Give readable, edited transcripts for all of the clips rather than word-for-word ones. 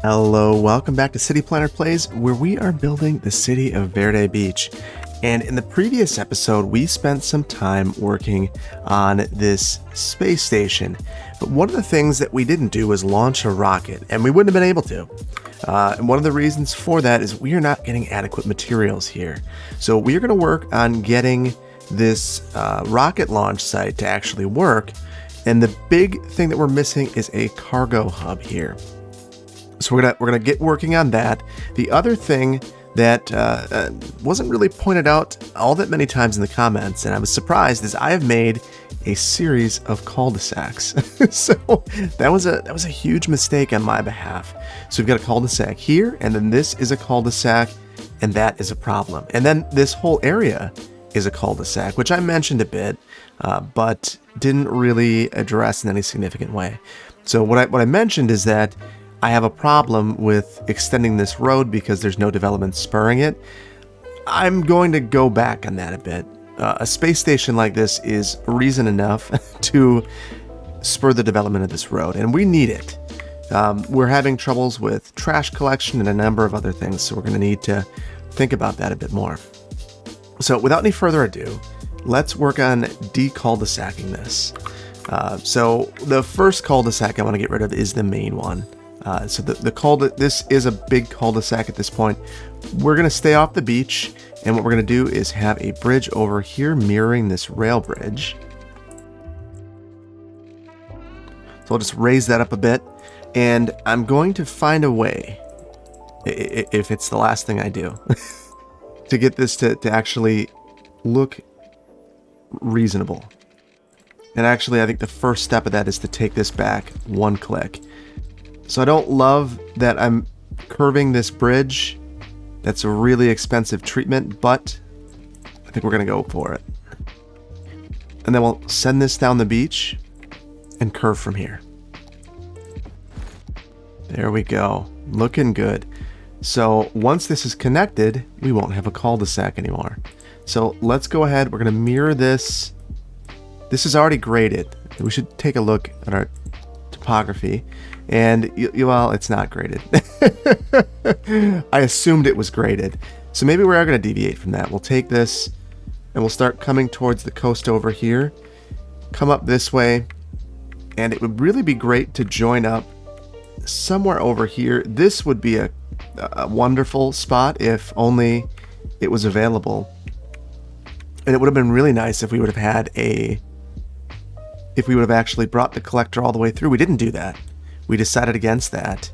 Hello, welcome back to City Planner Plays, where we are building the city of Verde Beach. And in the previous episode, we spent some time working on this space station. But one of the things that we didn't do was launch a rocket, and we wouldn't have been able to. And one of the reasons for that is we are not getting adequate materials here. So we are going to work on getting this rocket launch site to actually work. And the big thing that we're missing is a cargo hub here. So we're gonna get working on that. The other thing that wasn't really pointed out all that many times in the comments, and I was surprised, is I have made a series of cul-de-sacs. So that was a huge mistake on my behalf. So we've got a cul-de-sac here, and then this is a cul-de-sac, and that is a problem. And then this whole area is a cul-de-sac, which I mentioned a bit, but didn't really address in any significant way. So what I mentioned is that I have a problem with extending this road because there's no development spurring it. I'm going to go back on that a bit. A space station like this is reason enough to spur the development of this road, and we need it. We're having troubles with trash collection and a number of other things, so we're going to need to think about that a bit more. So without any further ado, let's work on de-cul-de-sacking this. So the first cul-de-sac I want to get rid of is the main one. So this is a big cul-de-sac at this point. We're going to stay off the beach, and what we're going to do is have a bridge over here mirroring this rail bridge. So I'll just raise that up a bit, and I'm going to find a way, if it's the last thing I do, to get this to actually look reasonable. And actually, I think the first step of that is to take this back one click. So I don't love that I'm curving this bridge. That's a really expensive treatment, but I think we're going to go for it. And then we'll send this down the beach and curve from here. There we go. Looking good. So once this is connected, we won't have a cul-de-sac anymore. So let's go ahead. We're going to mirror this. This is already graded. We should take a look at our topography. And, well, it's not graded. I assumed it was graded. So maybe we are going to deviate from that. We'll take this and we'll start coming towards the coast over here. Come up this way. And it would really be great to join up somewhere over here. This would be a wonderful spot if only it was available. And it would have been really nice if we would have had if we would have actually brought the collector all the way through. We didn't do that. We decided against that,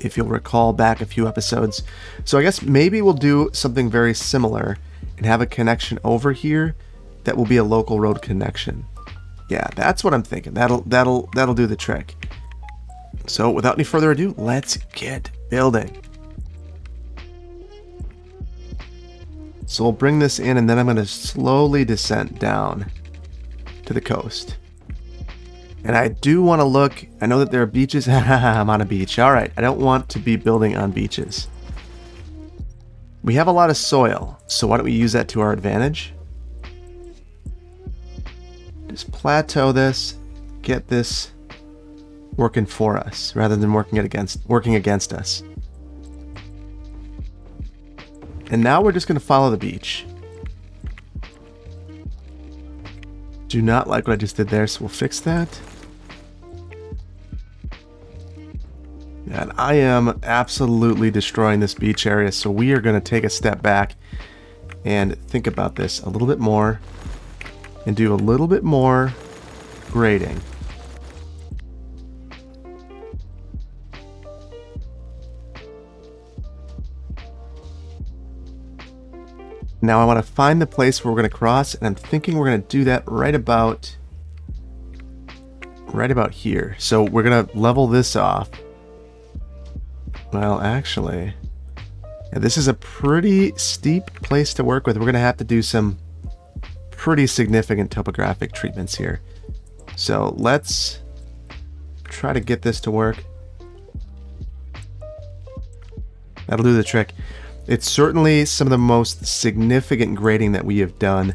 if you'll recall back a few episodes. So I guess maybe we'll do something very similar and have a connection over here that will be a local road connection. Yeah, that's what I'm thinking. That'll do the trick. So without any further ado, let's get building. So we'll bring this in, and then I'm going to slowly descend down to the coast. And I do want to look. I know that there are beaches. I'm on a beach. All right. I don't want to be building on beaches. We have a lot of soil, so why don't we use that to our advantage? Just plateau this, get this working for us rather than working against us. And now we're just going to follow the beach. Do not like what I just did there, so we'll fix that. And I am absolutely destroying this beach area, so we are going to take a step back and think about this a little bit more and do a little bit more grading. Now I want to find the place where we're going to cross, and I'm thinking we're going to do that right about here. So we're going to level this off. Well, actually, yeah, this is a pretty steep place to work with. We're going to have to do some pretty significant topographic treatments here. So let's try to get this to work. That'll do the trick. It's certainly some of the most significant grading that we have done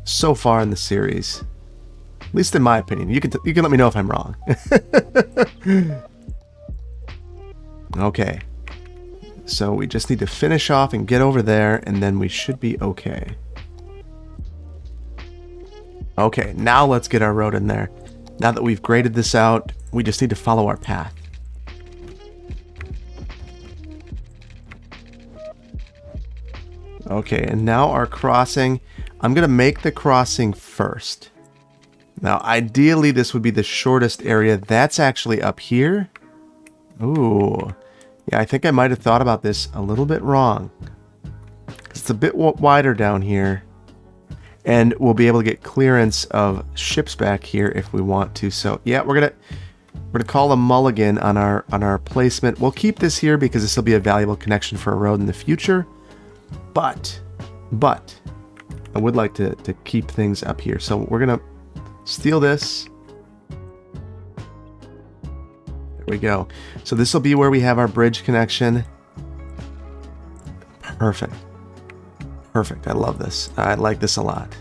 so far in the series. At least in my opinion. You can let me know if I'm wrong. Okay. So we just need to finish off and get over there, and then we should be okay. Okay, now let's get our road in there. Now that we've graded this out, we just need to follow our path. Okay, and now our crossing. I'm going to make the crossing first. Now, ideally, this would be the shortest area. That's actually up here. Ooh. Yeah, I think I might have thought about this a little bit wrong. It's a bit wider down here. And we'll be able to get clearance of ships back here if we want to. So, yeah, we're gonna call a mulligan on our placement. We'll keep this here because this will be a valuable connection for a road in the future. But I would like to keep things up here. So we're gonna steal this. There we go. So this will be where we have our bridge connection. Perfect. Perfect. I love this. I like this a lot.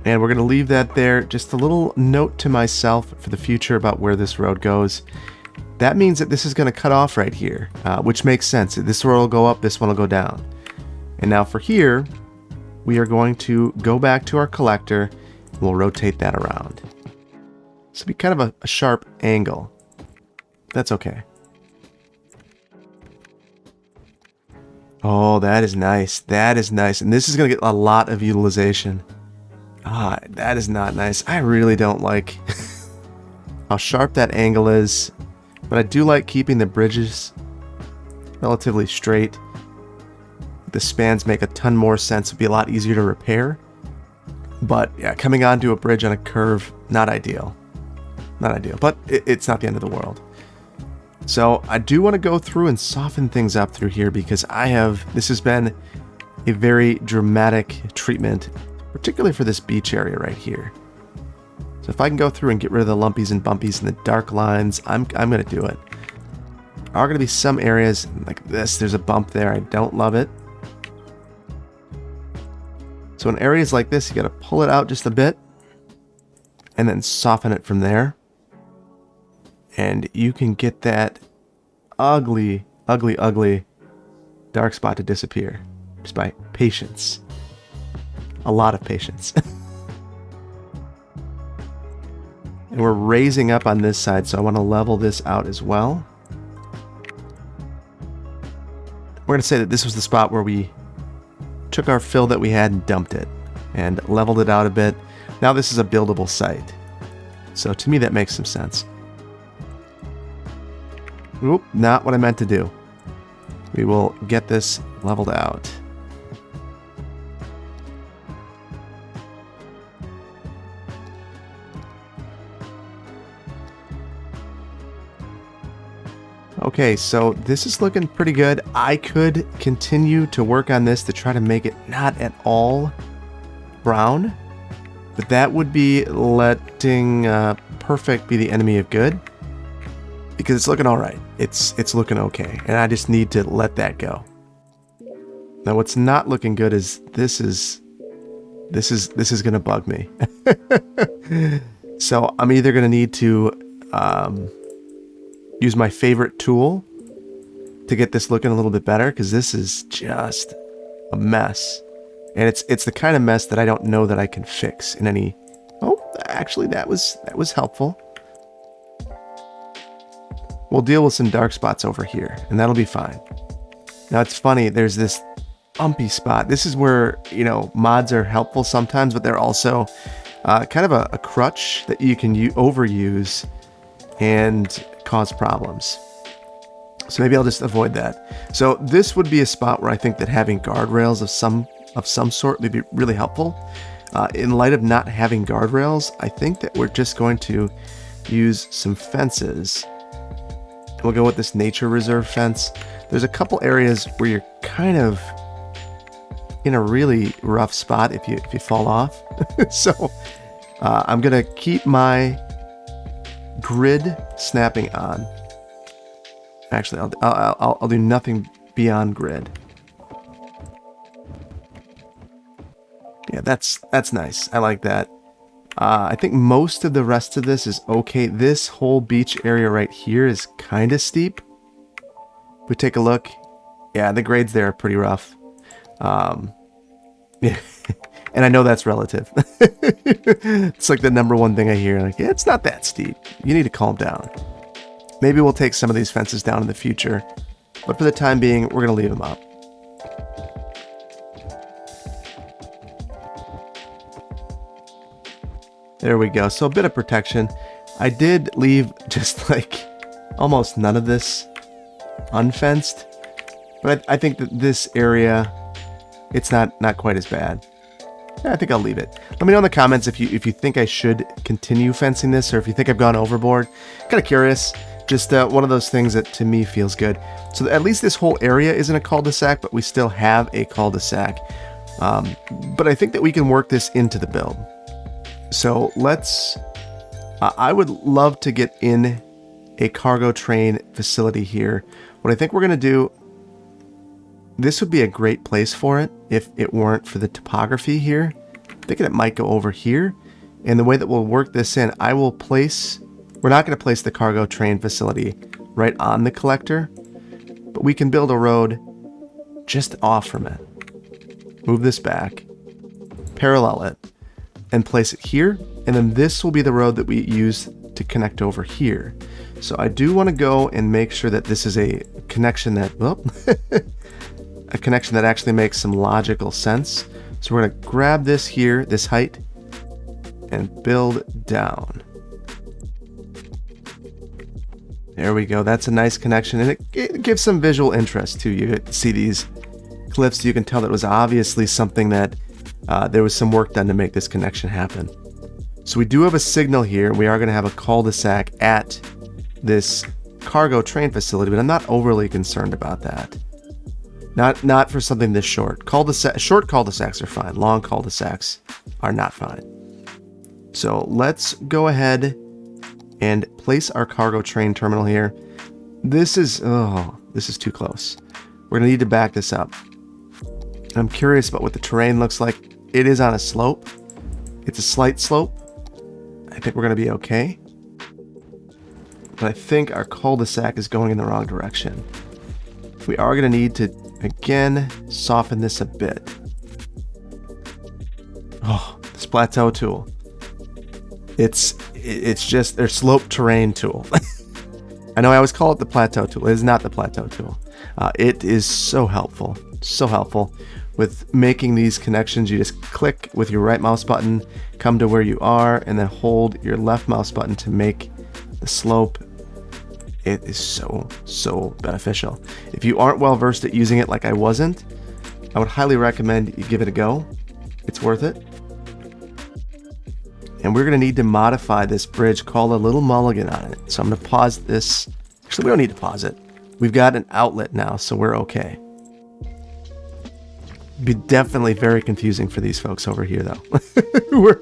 And we're going to leave that there. Just a little note to myself for the future about where this road goes. That means that this is going to cut off right here, which makes sense. This road will go up, this one will go down. And now for here, we are going to go back to our collector. And we'll rotate that around. This will be kind of a sharp angle. That's okay. Oh, that is nice. That is nice. And this is going to get a lot of utilization. Ah, that is not nice. I really don't like how sharp that angle is. But I do like keeping the bridges relatively straight. The spans make a ton more sense. It'd be a lot easier to repair. But yeah, coming onto a bridge on a curve, not ideal. Not ideal. But it's not the end of the world. So I do want to go through and soften things up through here because this has been a very dramatic treatment, particularly for this beach area right here. So if I can go through and get rid of the lumpies and bumpies and the dark lines, I'm going to do it. There are going to be some areas like this. There's a bump there. I don't love it. So in areas like this, you got to pull it out just a bit and then soften it from there. And you can get that ugly, ugly, ugly dark spot to disappear just by patience. A lot of patience. And we're raising up on this side, so I want to level this out as well. We're going to say that this was the spot where we took our fill that we had and dumped it and leveled it out a bit. Now this is a buildable site. So to me that makes some sense. Oop, not what I meant to do. We will get this leveled out. Okay, so this is looking pretty good. I could continue to work on this to try to make it not at all brown, but that would be letting perfect be the enemy of good. Because it's looking all right. It's looking okay, and I just need to let that go. Now, what's not looking good is this is gonna bug me. So I'm either gonna need to use my favorite tool to get this looking a little bit better, because this is just a mess, and it's the kind of mess that I don't know that I can fix in any. Oh, actually, that was helpful. We'll deal with some dark spots over here, and that'll be fine. Now, it's funny, there's this bumpy spot. This is where, mods are helpful sometimes, but they're also kind of a crutch that you can overuse and cause problems. So maybe I'll just avoid that. So this would be a spot where I think that having guardrails of some sort would be really helpful. In light of not having guardrails, I think that we're just going to use some fences. We'll go with this nature reserve fence. There's a couple areas where you're kind of in a really rough spot if you fall off. So I'm gonna keep my grid snapping on. Actually, I'll do nothing beyond grid. Yeah, that's nice. I like that. I think most of the rest of this is okay. This whole beach area right here is kind of steep. If we take a look, yeah, the grades there are pretty rough. Yeah. And I know that's relative. It's like the number one thing I hear. Like, yeah, it's not that steep. You need to calm down. Maybe we'll take some of these fences down in the future. But for the time being, we're going to leave them up. There we go. So a bit of protection. I did leave just like almost none of this unfenced. But I think that this area, it's not quite as bad. I think I'll leave it. Let me know in the comments if you think I should continue fencing this, or if you think I've gone overboard. Kind of curious. Just one of those things that to me feels good. So at least this whole area isn't a cul-de-sac, but we still have a cul-de-sac. But I think that we can work this into the build. So let's... I would love to get in a cargo train facility here. What I think we're going to do... This would be a great place for it if it weren't for the topography here. I'm thinking it might go over here. And the way that we'll work this in, I will place... We're not going to place the cargo train facility right on the collector, but we can build a road just off from it. Move this back, parallel it, and place it here. And then this will be the road that we use to connect over here. So I do want to go and make sure that this is a connection that... Well, a connection that actually makes some logical sense. So we're going to grab this here, this height, and build down. There we go. That's a nice connection, and it gives some visual interest too. You see these cliffs, you can tell that it was obviously something that there was some work done to make this connection happen. So we do have a signal here. We are going to have a cul-de-sac at this cargo train facility, but I'm not overly concerned about that. Not for something this short. Short cul-de-sacs are fine. Long cul-de-sacs are not fine. So let's go ahead and place our cargo train terminal here. This is too close. We're gonna need to back this up. I'm curious about what the terrain looks like. It is on a slope. It's a slight slope. I think we're gonna be okay. But I think our cul-de-sac is going in the wrong direction. We are gonna need to, again, soften this a bit. Oh, this plateau tool. It's just their slope terrain tool. I know I always call it the plateau tool. It is not the plateau tool. It is so helpful with making these connections. You just click with your right mouse button, come to where you are, and then hold your left mouse button to make the slope. It is so beneficial. If you aren't well versed at using it like I wasn't, I would highly recommend you give it a go. It's worth it. And we're going to need to modify this bridge called a little mulligan on it. So I'm going to pause this. Actually, we don't need to pause it. We've got an outlet now, so we're okay. Be definitely very confusing for these folks over here, though. Who are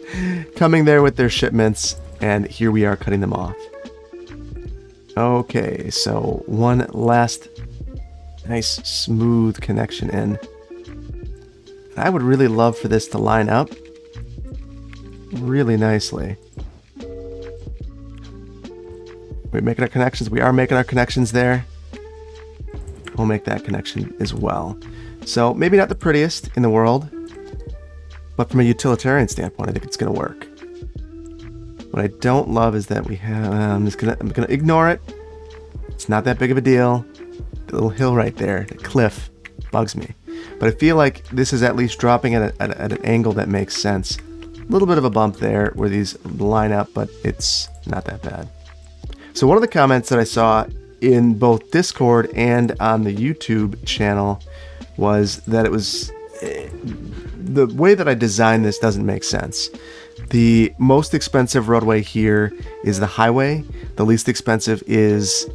coming there with their shipments, and here we are cutting them off. Okay, so one last nice smooth connection in. I would really love for this to line up really nicely. We're making our connections. We are making our connections there. We'll make that connection as well. So maybe not the prettiest in the world, but from a utilitarian standpoint, I think it's going to work. What I don't love is that we have... I'm gonna ignore it. It's not that big of a deal. The little hill right there, the cliff, bugs me. But I feel like this is at least dropping at an angle that makes sense. A little bit of a bump there where these line up, but it's not that bad. So one of the comments that I saw in both Discord and on the YouTube channel was that it was... the way that I designed this doesn't make sense. The most expensive roadway here is the highway. The least expensive is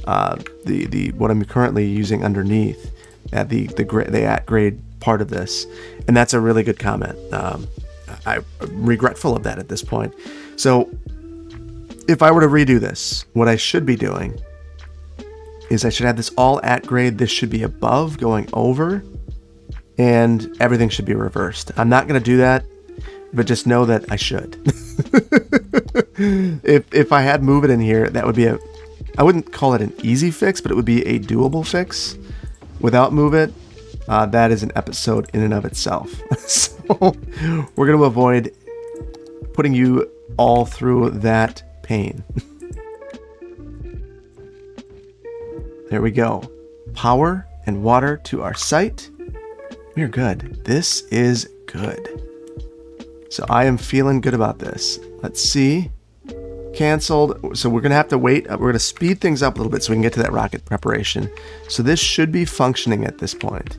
the what I'm currently using underneath at the at-grade part of this. And that's a really good comment. I'm regretful of that at this point. So if I were to redo this, what I should be doing is I should have this all at grade. This should be above going over, and everything should be reversed. I'm not going to do that, but just know that I should. If I had move it in here, that would be I wouldn't call it an easy fix, but it would be a doable fix. Without move it, that is an episode in and of itself. So we're going to avoid putting you all through that pain. There we go. Power and water to our site. We're good. This is good. So I am feeling good about this. Let's see. Canceled. So we're going to have to wait. We're going to speed things up a little bit so we can get to that rocket preparation. So this should be functioning at this point.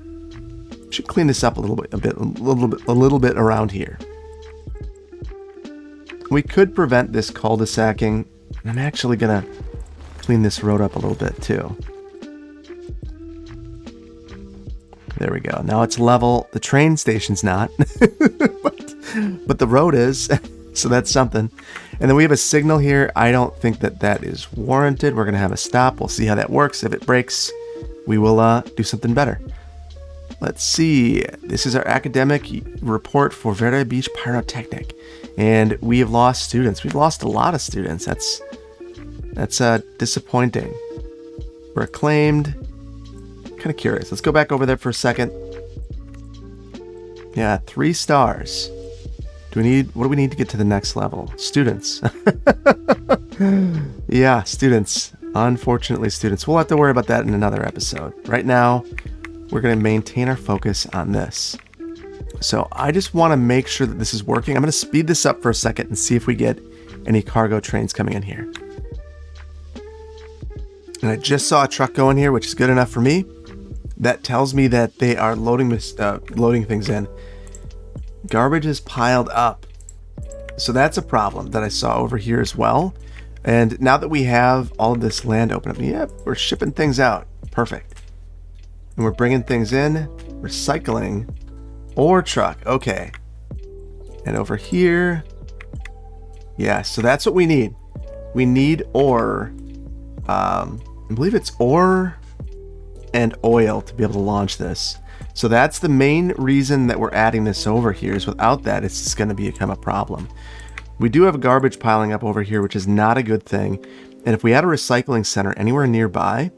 Should clean this up a little bit around here. We could prevent this cul-de-sacking. I'm actually going to clean this road up a little bit too. There we go. Now it's level. The train station's not, but the road is, so that's something. And then we have a signal here. I don't think that is warranted. We're going to have a stop. We'll see how that works. If it breaks, we will do something better. Let's see. This is our academic report for Verde Beach Pyrotechnic. And we have lost students. We've lost a lot of students. That's disappointing. We're acclaimed. Kind of curious. Let's go back over there for a second. Yeah, 3 stars. What do we need to get to the next level? Students. Yeah, students. Unfortunately, students. We'll have to worry about that in another episode. Right now, we're going to maintain our focus on this. So I just want to make sure that this is working. I'm going to speed this up for a second and see if we get any cargo trains coming in here. And I just saw a truck go in here, which is good enough for me. That tells me that they are loading things in. Garbage is piled up. So that's a problem that I saw over here as well. And now that we have all of this land open up, yeah, we're shipping things out. Perfect. And we're bringing things in, recycling, ore truck. Okay. And over here, yeah, so that's what we need. We need ore. I believe it's ore and oil to be able to launch this. So that's the main reason that we're adding this over here, is without that, it's just going to become a problem. We do have garbage piling up over here, which is not a good thing. And if we had a recycling center anywhere nearby,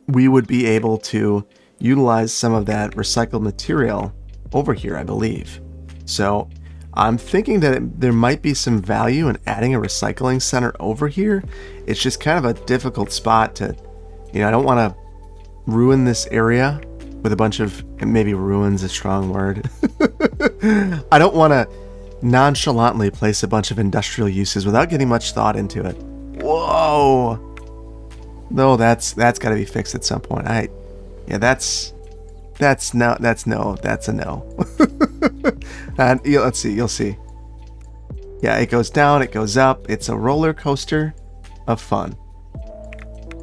we would be able to utilize some of that recycled material over here, I believe. So I'm thinking that there might be some value in adding a recycling center over here. It's just kind of a difficult spot to, I don't want to ruin this area with a bunch of, maybe ruin's a strong word. I don't want to nonchalantly place a bunch of industrial uses without getting much thought into it. Whoa. No, that's got to be fixed at some point. That's a no. And let's see, you'll see. Yeah, it goes down, it goes up. It's a roller coaster of fun.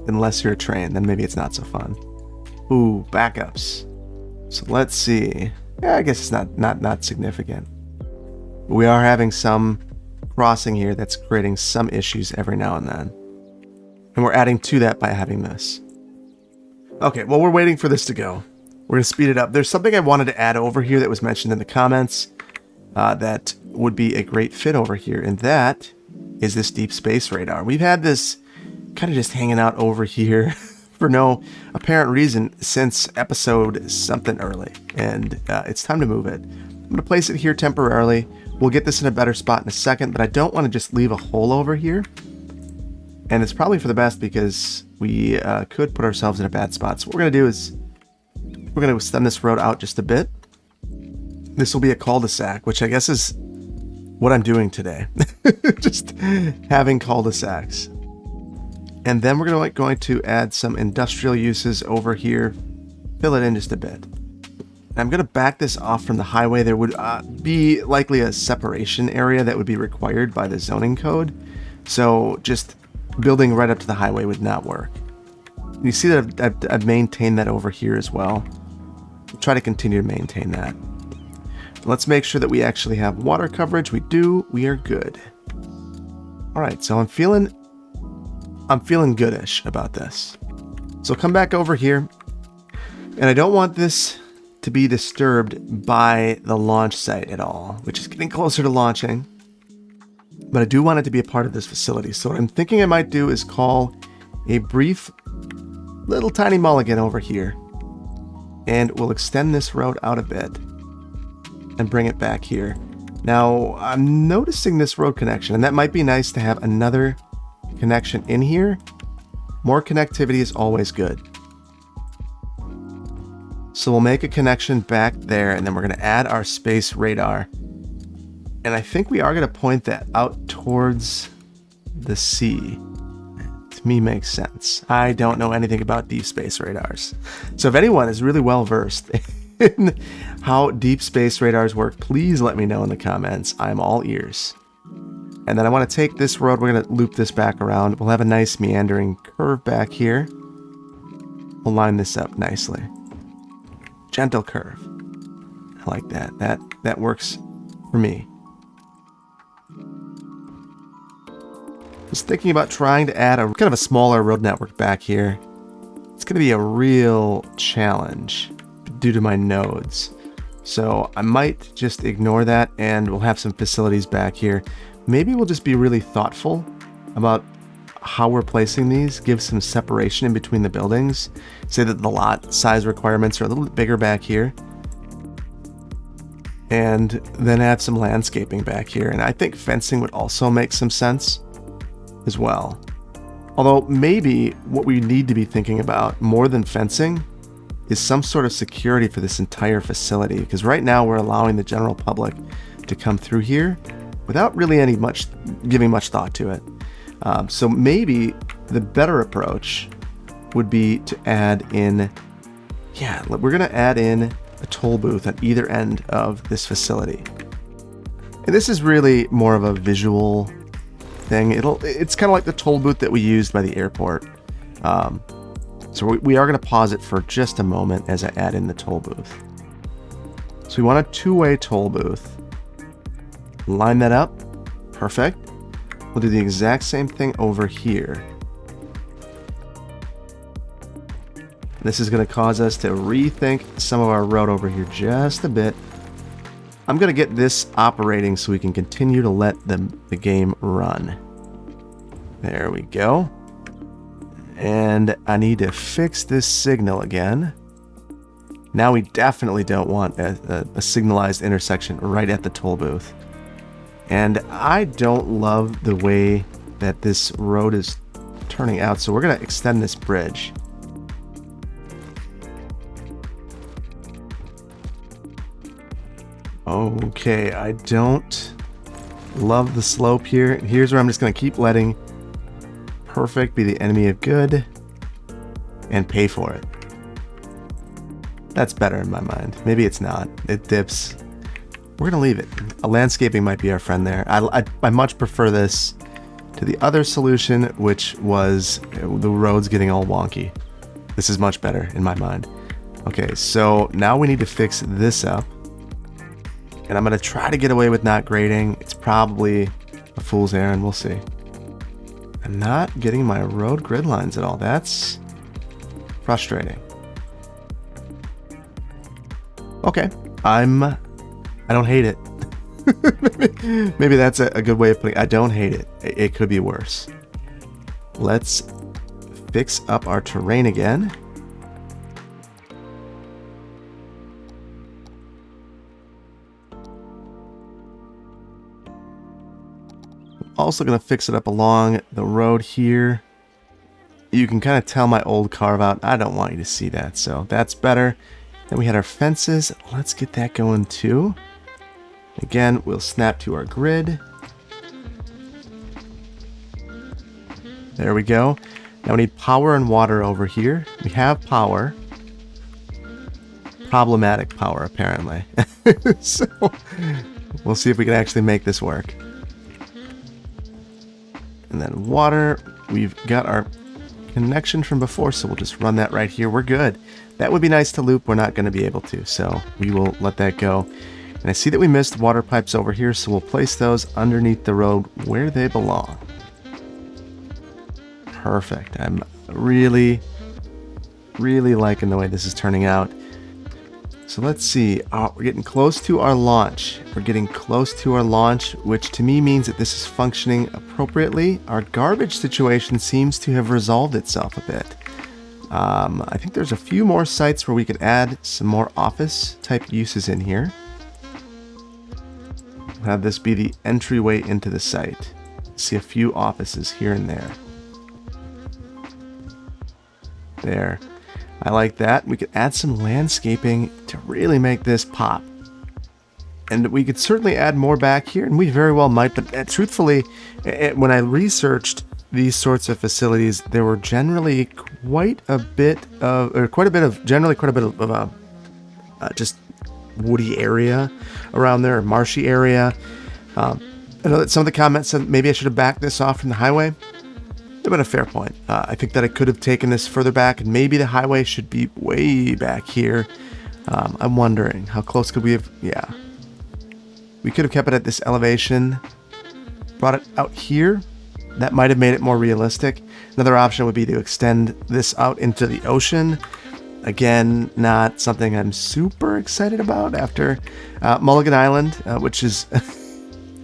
Unless you're a train, then maybe it's not so fun. Ooh, backups. So let's see. Yeah, I guess it's not significant. But we are having some crossing here that's creating some issues every now and then. And we're adding to that by having this. Okay, well, we're waiting for this to go. We're going to speed it up. There's something I wanted to add over here that was mentioned in the comments that would be a great fit over here, and that is this deep space radar. We've had this kind of just hanging out over here for no apparent reason since episode something early, and it's time to move it. I'm going to place it here temporarily. We'll get this in a better spot in a second, but I don't want to just leave a hole over here. And it's probably for the best because we could put ourselves in a bad spot. So what we're going to do is we're going to extend this road out just a bit. This will be a cul-de-sac, which I guess is what I'm doing today. Just having cul-de-sacs. And then we're going to add some industrial uses over here. Fill it in just a bit. I'm going to back this off from the highway. There would be likely a separation area that would be required by the zoning code. So just building right up to the highway would not work. You see that I've maintained that over here as well. We'll try to continue to maintain that. Let's make sure that we actually have water coverage. We do. We are good. All right, so I'm feeling goodish about this. So come back over here. And I don't want this to be disturbed by the launch site at all, which is getting closer to launching. but I do want it to be a part of this facility. So what I'm thinking I might do is call a brief little tiny mulligan over here, and we'll extend this road out a bit and bring it back here. Now, I'm noticing this road connection, and that might be nice to have another connection in here. More connectivity is always good. So we'll make a connection back there, and then we're going to add our space radar. And I think we are going to point that out towards the sea. To me, makes sense. I don't know anything about deep space radars. So if anyone is really well versed in how deep space radars work, please let me know in the comments. I'm all ears. And then I want to take this road, we're going to loop this back around. We'll have a nice meandering curve back here. We'll line this up nicely. Gentle curve. I like that. That works for me. Just thinking about trying to add a kind of a smaller road network back here. It's going to be a real challenge due to my nodes. So I might just ignore that, and we'll have some facilities back here. Maybe we'll just be really thoughtful about how we're placing these, give some separation in between the buildings. Say that the lot size requirements are a little bit bigger back here. And then have some landscaping back here. And I think fencing would also make some sense as well. Although maybe what we need to be thinking about more than fencing is some sort of security for this entire facility. Because right now we're allowing the general public to come through here without really giving much thought to it. So maybe the better approach would be to add in, we're going to add in a toll booth at either end of this facility. And this is really more of a visual thing. It's kind of like the toll booth that we used by the airport. So we are going to pause it for just a moment as I add in the toll booth. So we want a two-way toll booth. Line that up. Perfect. We'll do the exact same thing over here. This is going to cause us to rethink some of our road over here just a bit. I'm going to get this operating so we can continue to let the game run. There we go. And I need to fix this signal again. Now we definitely don't want a signalized intersection right at the toll booth. And I don't love the way that this road is turning out, so we're going to extend this bridge. Okay, I don't love the slope here. Here's where I'm just going to keep letting perfect be the enemy of good and pay for it. That's better in my mind. Maybe it's not. It dips. We're going to leave it. A landscaping might be our friend there. I much prefer this to the other solution, which was the roads getting all wonky. This is much better in my mind. Okay, so now we need to fix this up. And I'm going to try to get away with not grading. It's probably a fool's errand. We'll see. I'm not getting my road grid lines at all. That's frustrating. Okay, I don't hate it. Maybe that's a good way of putting it. I don't hate it. It could be worse. Let's fix up our terrain again. Also going to fix it up along the road here. You can kind of tell my old carve out. I don't want you to see that, so that's better. Then we had our fences. Let's get that going too. Again, we'll snap to our grid. There we go. Now we need power and water over here. We have power. Problematic power, apparently. So we'll see if we can actually make this work. And then water. We've got our connection from before, so we'll just run that right here. We're good. That would be nice to loop. We're not going to be able to, so we will let that go. And I see that we missed water pipes over here, so we'll place those underneath the road where they belong. Perfect. I'm really liking the way this is turning out. So let's see. We're getting close to our launch. We're getting close to our launch, which to me means that this is functioning appropriately. Our garbage situation seems to have resolved itself a bit. I think there's a few more sites where we could add some more office type uses in here. Have this be the entryway into the site. See a few offices here and there. There. I like that. We could add some landscaping to really make this pop. And we could certainly add more back here, and we very well might, but truthfully, when I researched these sorts of facilities, there were generally quite a bit of just woody area around there, or marshy area. I know that some of the comments said maybe I should have backed this off from the highway. They've been a fair point. I think that I could have taken this further back, and maybe the highway should be way back here. I'm wondering, how close could we have? Yeah. We could have kept it at this elevation, brought it out here. That might have made it more realistic. Another option would be to extend this out into the ocean. Again, not something I'm super excited about after Mulligan Island, which is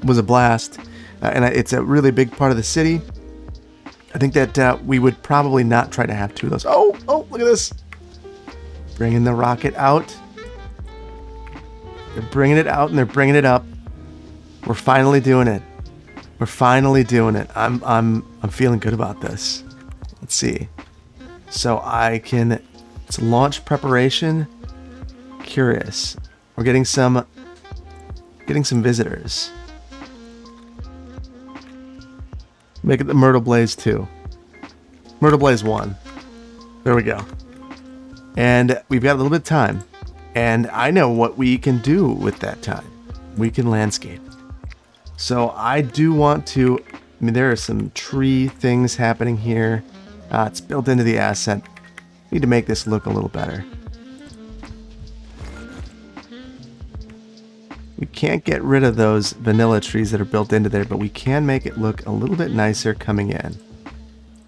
was a blast. And it's a really big part of the city. I think that we would probably not try to have two of those. Oh, look at this. Bringing the rocket out. They're bringing it out and they're bringing it up. We're finally doing it. We're finally doing it. I'm feeling good about this. Let's see. So it's launch preparation. Curious. We're getting some visitors. Make it the Mytrleblaze 2. Mytrleblaze 1. There we go. And we've got a little bit of time. And I know what we can do with that time. We can landscape. So I do want to... there are some tree things happening here. It's built into the asset. Need to make this look a little better. We can't get rid of those vanilla trees that are built into there, but we can make it look a little bit nicer coming in.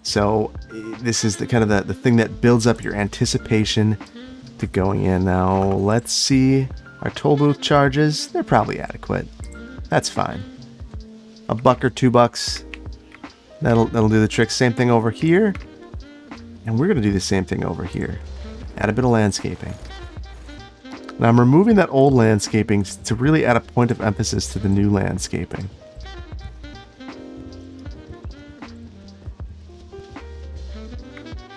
So this is the kind of the thing that builds up your anticipation to going in. Now let's see our toll booth charges. They're probably adequate. That's fine. $1 or $2. That'll do the trick. Same thing over here. And we're going to do the same thing over here. Add a bit of landscaping. Now I'm removing that old landscaping to really add a point of emphasis to the new landscaping.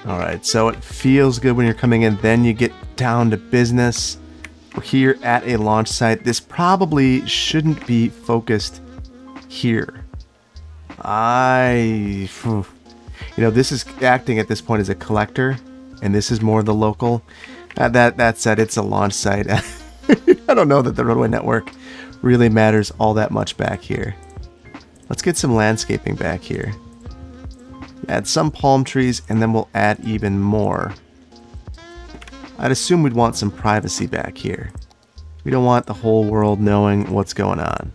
Alright, so it feels good when you're coming in, then you get down to business. We're here at a launch site. This probably shouldn't be focused here. This is acting at this point as a collector, and this is more the local. That said, it's a launch site. I don't know that the roadway network really matters all that much back here. Let's get some landscaping back here. Add some palm trees, and then we'll add even more. I'd assume we'd want some privacy back here. We don't want the whole world knowing what's going on.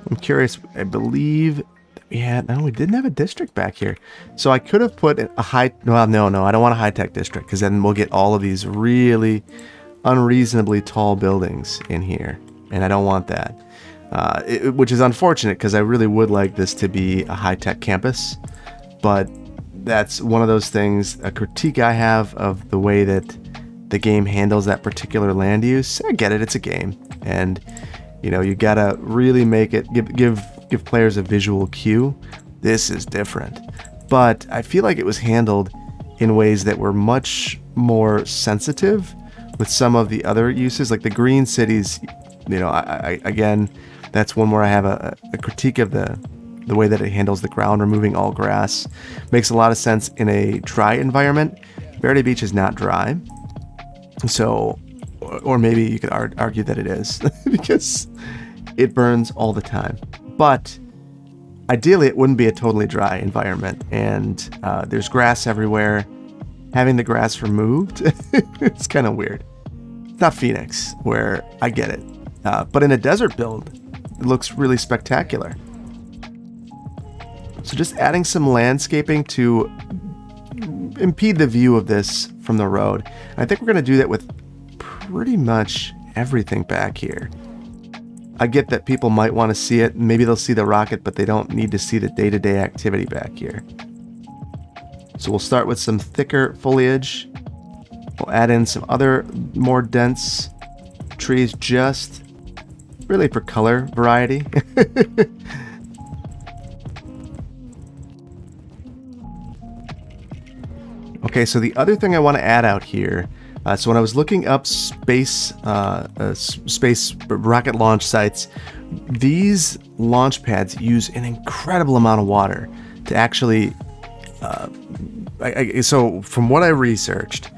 I'm curious, I believe we didn't have a district back here. So I could have put a high... Well, no, I don't want a high-tech district, because then we'll get all of these really unreasonably tall buildings in here. And I don't want that. Which is unfortunate, because I really would like this to be a high-tech campus. But that's one of those things, a critique I have of the way that the game handles that particular land use. I get it, it's a game. And, you gotta really make it... Give players a visual cue. This is different, but I feel like it was handled in ways that were much more sensitive with some of the other uses, like the green cities. Again, that's one where I have a critique of the way that it handles the ground, removing all grass. Makes a lot of sense in a dry environment. Verde Beach is not dry, so, or maybe you could argue that it is because it burns all the time. But ideally, it wouldn't be a totally dry environment, and there's grass everywhere. Having the grass removed, it's kind of weird. It's not Phoenix, where I get it. But in a desert build, it looks really spectacular. So just adding some landscaping to impede the view of this from the road. I think we're going to do that with pretty much everything back here. I get that people might want to see it. Maybe they'll see the rocket, but they don't need to see the day-to-day activity back here. So we'll start with some thicker foliage. We'll add in some other more dense trees, just really for color variety. Okay, so the other thing I want to add out here, so when I was looking up space rocket launch sites, these launch pads use an incredible amount of water to actually, so from what I researched,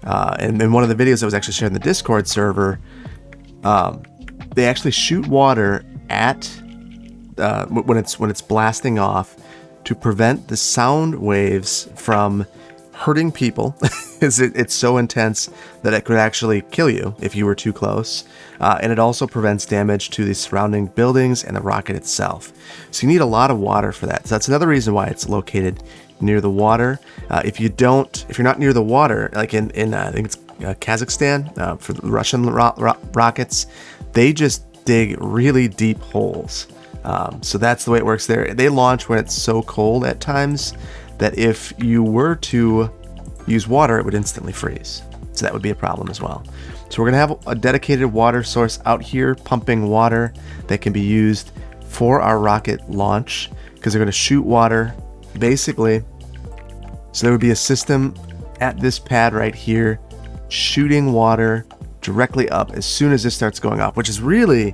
and in one of the videos I was actually sharing in the Discord server, they actually shoot water at, when it's blasting off, to prevent the sound waves from hurting people. It's so intense that it could actually kill you if you were too close. And it also prevents damage to the surrounding buildings and the rocket itself. So you need a lot of water for that. So that's another reason why it's located near the water. If you're not near the water, like in I think it's Kazakhstan, for the Russian rockets, they just dig really deep holes. So that's the way it works there. They launch when it's so cold at times that if you were to use water, it would instantly freeze. So that would be a problem as well. So we're going to have a dedicated water source out here pumping water that can be used for our rocket launch, because they're going to shoot water basically. So there would be a system at this pad right here shooting water directly up as soon as this starts going off, which is really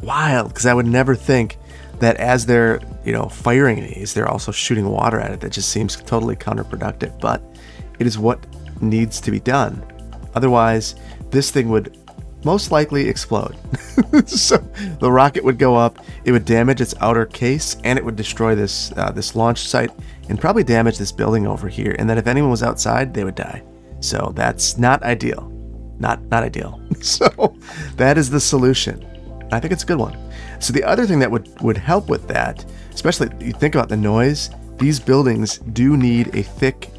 wild, because I would never think that as they're, firing these, they're also shooting water at it. That just seems totally counterproductive, but it is what needs to be done. Otherwise, this thing would most likely explode. So the rocket would go up, it would damage its outer case, and it would destroy this launch site and probably damage this building over here. And then if anyone was outside, they would die. So that's not ideal. Not ideal. So that is the solution. I think it's a good one. So the other thing that would help with that, especially you think about the noise, these buildings do need a thick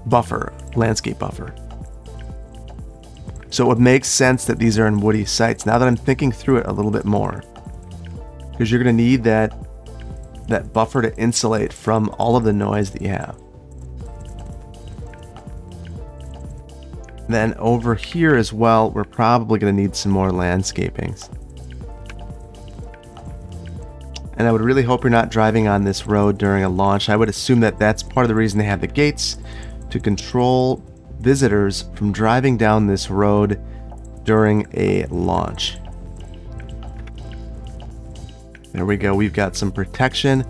buffer, landscape buffer. So it would make sense that these are in woody sites, now that I'm thinking through it a little bit more, because you're going to need that buffer to insulate from all of the noise that you have. Then over here as well, we're probably going to need some more landscapings. And I would really hope you're not driving on this road during a launch. I would assume that that's part of the reason they have the gates, to control visitors from driving down this road during a launch. There we go. We've got some protection.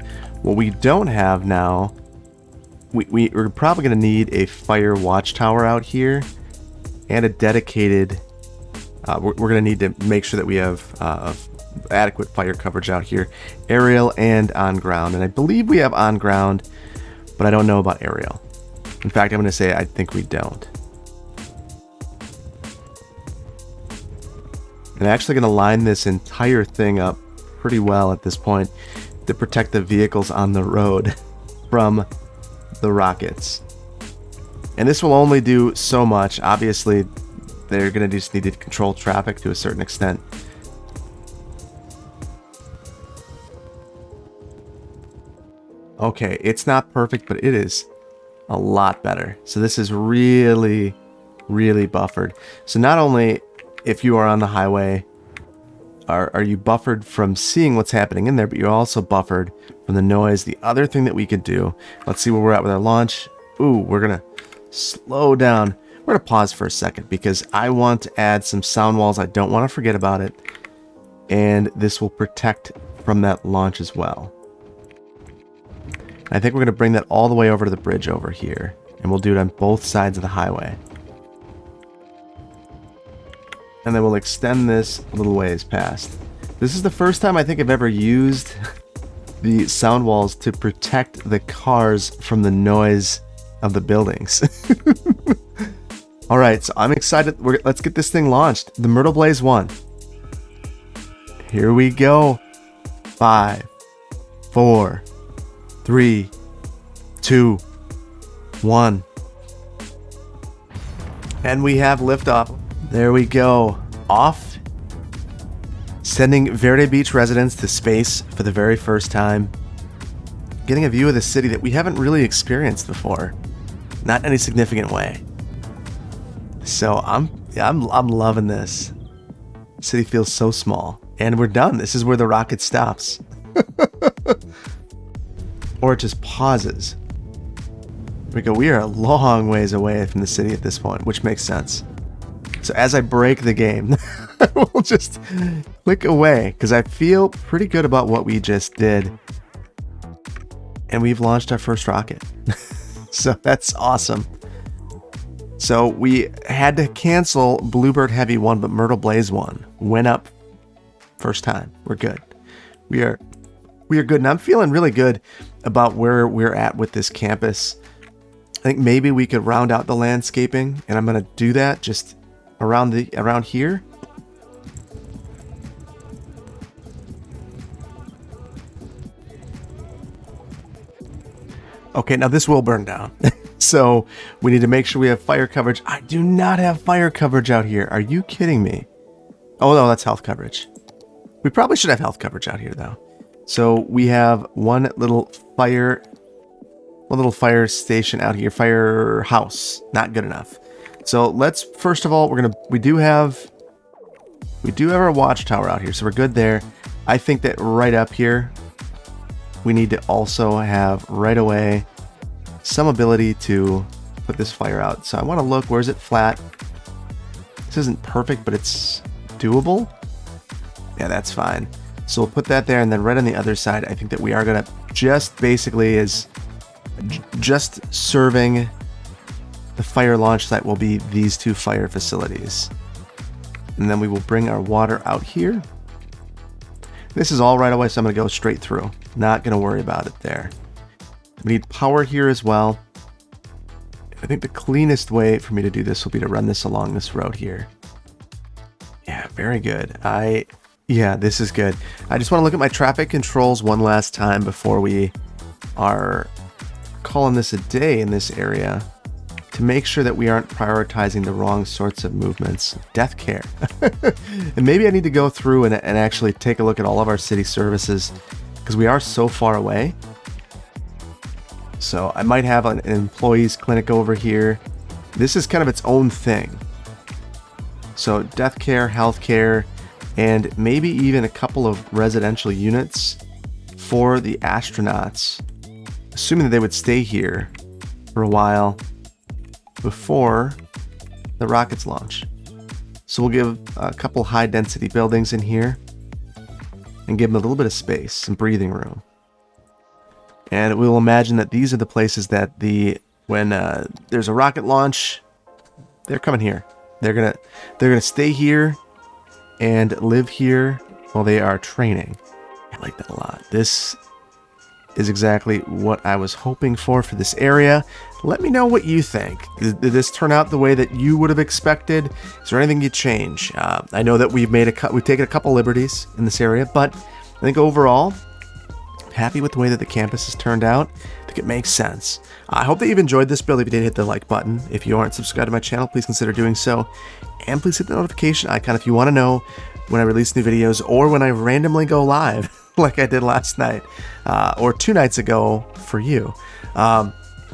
What we don't have now, we're probably going to need a fire watchtower out here, and a dedicated, we're going to need to make sure that we have adequate fire coverage out here, aerial and on ground. And I believe we have on ground, but I don't know about aerial. In fact, I'm going to say I think we don't. I'm actually going to line this entire thing up pretty well at this point to protect the vehicles on the road from the rockets. And this will only do so much. Obviously, they're going to just need to control traffic to a certain extent. Okay, it's not perfect, but it is a lot better. So this is really, really buffered. So not only if you are on the highway, are you buffered from seeing what's happening in there, but you're also buffered from the noise. The other thing that we could do, let's see where we're at with our launch. Ooh, we're going to slow down. We're going to pause for a second because I want to add some sound walls. I don't want to forget about it. And this will protect from that launch as well. I think we're going to bring that all the way over to the bridge over here. And we'll do it on both sides of the highway. And then we'll extend this a little ways past. This is the first time I think I've ever used the sound walls to protect the cars from the noise of the buildings. All right, so I'm excited. Let's get this thing launched. The Mytrleblaze 1. Here we go. 5, 4, 3, 2, 1. And we have liftoff. There we go. Off. Sending Verde Beach residents to space for the very first time. Getting a view of the city that we haven't really experienced before. Not in any significant way. So I'm loving this. The city feels so small. And we're done. This is where the rocket stops. Or it just pauses. We go, we are a long ways away from the city at this point, which makes sense. So as I break the game, we'll just click away because I feel pretty good about what we just did. And we've launched our first rocket. So that's awesome. So we had to cancel Bluebird Heavy 1, but Mytrleblaze 1 went up first time. We're good. We are good. And I'm feeling really good about where we're at with this campus. I think maybe we could round out the landscaping, and I'm going to do that just around here. Okay, now this will burn down. So we need to make sure we have fire coverage. I do not have fire coverage out here. Are you kidding me? Oh no, that's health coverage. We probably should have health coverage out here though. So we have one little fire station out here, firehouse. Not good enough. So let's, first of all, we do have our watchtower out here, so we're good there. I think that right up here, we need to also have right away some ability to put this fire out. So I want to look, where is it flat? This isn't perfect, but it's doable. Yeah, that's fine. So we'll put that there, and then right on the other side, I think that we are going to just basically just serving the fire launch site will be these two fire facilities. And then we will bring our water out here. This is all right away, so I'm going to go straight through. Not going to worry about it there. We need power here as well. I think the cleanest way for me to do this will be to run this along this road here. Yeah, very good. Yeah, this is good. I just want to look at my traffic controls one last time before we are calling this a day in this area to make sure that we aren't prioritizing the wrong sorts of movements. Death care. And maybe I need to go through and actually take a look at all of our city services because we are so far away. So I might have an employees clinic over here. This is kind of its own thing. So death care, health care, and maybe even a couple of residential units for the astronauts, assuming that they would stay here for a while before the rockets launch. So we'll give a couple high density buildings in here and give them a little bit of space, some breathing room. And we'll imagine that these are the places that when there's a rocket launch, they're coming here. They're gonna stay here and live here while they are training. I like that a lot. This is exactly what I was hoping for this area. Let me know what you think. Did this turn out the way that you would have expected? Is there anything you change? I know that we've taken a couple liberties in this area, but I think overall, happy with the way that the campus has turned out. I think it makes sense. I hope that you've enjoyed this build. If you did, hit the like button. If you aren't subscribed to my channel, please consider doing so. And please hit the notification icon if you want to know when I release new videos or when I randomly go live like I did last night or 2 nights ago for you.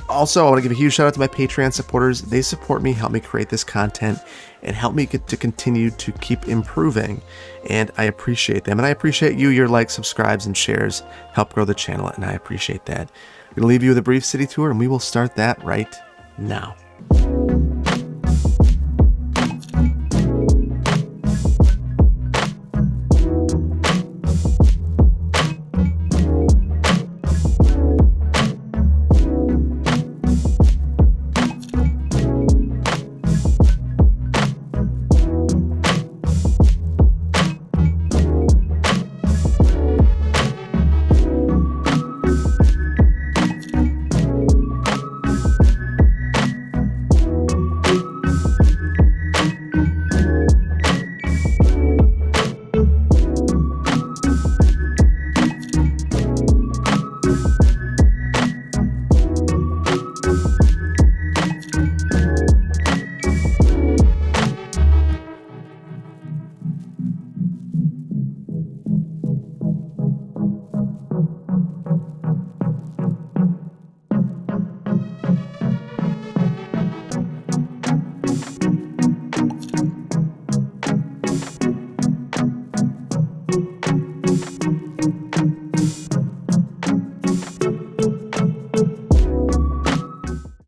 Also, I want to give a huge shout out to my Patreon supporters. They support me, help me create this content, and help me to continue to keep improving. And I appreciate them. And I appreciate you. Your likes, subscribes, and shares help grow the channel, and I appreciate that. I'm going to leave you with a brief city tour, and we will start that right now.